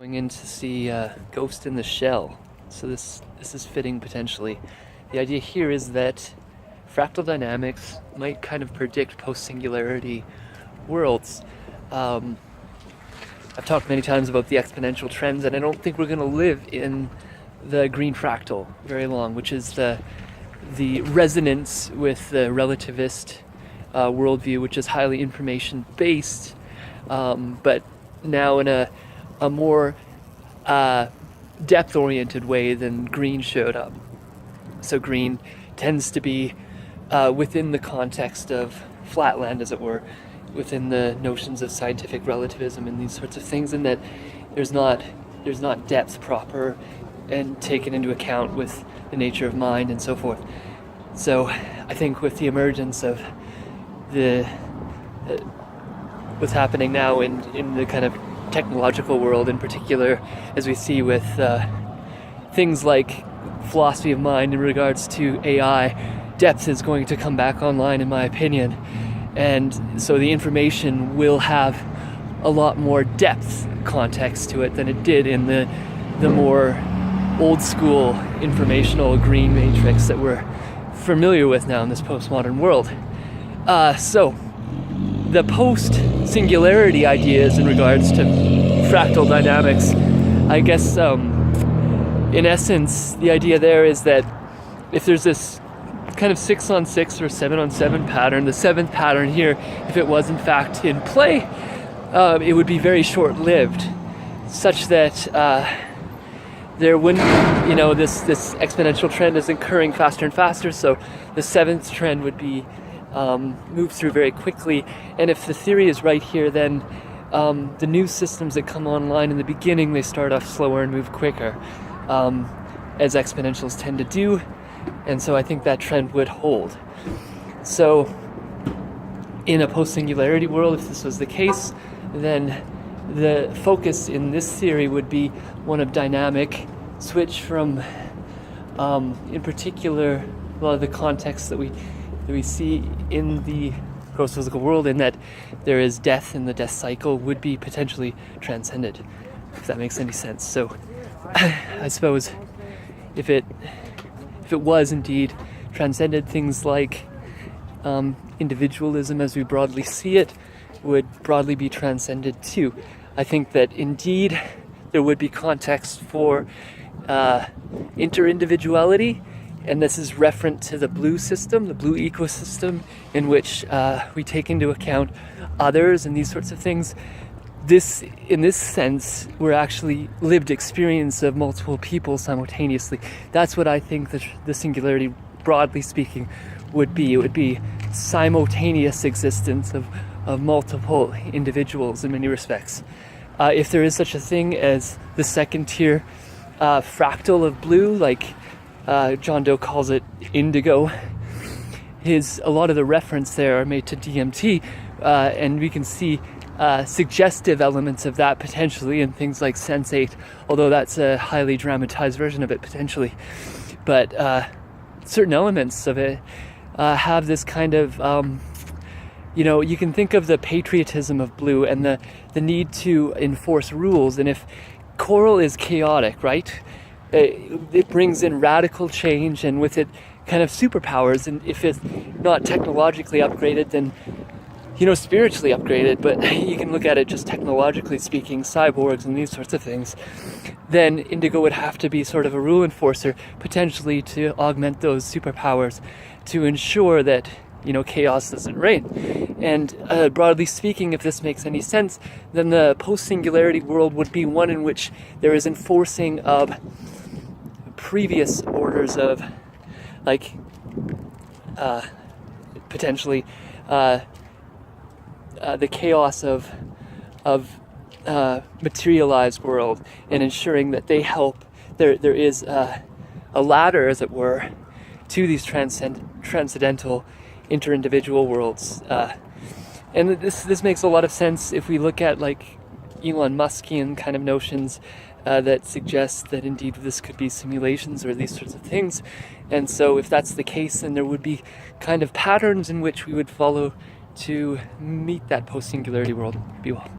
Going in to see Ghost in the Shell. So this is fitting potentially. The idea here is that fractal dynamics might kind of predict post-singularity worlds. I've talked many times about the exponential trends, and I don't think we're going to live in the green fractal very long, which is the resonance with the relativist worldview, which is highly information-based, but now in a more depth-oriented way than green showed up. So green tends to be within the context of flatland, as it were, within the notions of scientific relativism and these sorts of things, and that there's not depth proper and taken into account with the nature of mind and so forth. So I think with the emergence of what's happening now in the kind of technological world in particular, as we see with things like philosophy of mind in regards to AI, depth is going to come back online, in my opinion. And so the information will have a lot more depth context to it than it did in the more old school informational green matrix that we're familiar with now in this postmodern world. So the post-singularity ideas in regards to fractal dynamics, I guess in essence the idea there is that if there's this kind of 6-on-6 or 7-on-7 pattern, the 7th pattern here, if it was in fact in play, it would be very short-lived, such that there wouldn't, this exponential trend is occurring faster and faster, so the 7th trend would be moved through very quickly. And if the theory is right here, then the new systems that come online in the beginning, they start off slower and move quicker, as exponentials tend to do. And so I think that trend would hold. So in a post-singularity world, if this was the case, then the focus in this theory would be one of dynamic switch from, in particular, a lot of the context that we see in the gross physical world, in that there is death and the death cycle would be potentially transcended, if that makes any sense. So I suppose if it was indeed transcended, things like individualism as we broadly see it would broadly be transcended too. I think that indeed there would be context for interindividuality, and this is referent to the blue system, the blue ecosystem, in which we take into account others and these sorts of things. In this sense, we're actually lived experience of multiple people simultaneously. That's what I think the singularity, broadly speaking, would be. It would be simultaneous existence of multiple individuals in many respects. If there is such a thing as the second tier fractal of blue, like John Doe calls it indigo, a lot of the reference there are made to DMT, and we can see suggestive elements of that potentially in things like Sense8, although that's a highly dramatized version of it potentially. But certain elements of it have this kind of, you can think of the patriotism of blue and the need to enforce rules. And if coral is chaotic, right, it brings in radical change, and with it kind of superpowers. And if it's not technologically upgraded, then spiritually upgraded, but you can look at it just technologically speaking, cyborgs and these sorts of things, then indigo would have to be sort of a rule enforcer, potentially to augment those superpowers to ensure that, chaos doesn't reign. And broadly speaking, if this makes any sense, then the post-singularity world would be one in which there is enforcing of previous orders of, like, potentially, the chaos of materialized world, and ensuring that they help. There is a ladder, as it were, to these transcendental interindividual worlds, and this makes a lot of sense if we look at like Elon Muskian kind of notions that suggest that indeed this could be simulations or these sorts of things. And so if that's the case, then there would be kind of patterns in which we would follow to meet that post-singularity world. Be well.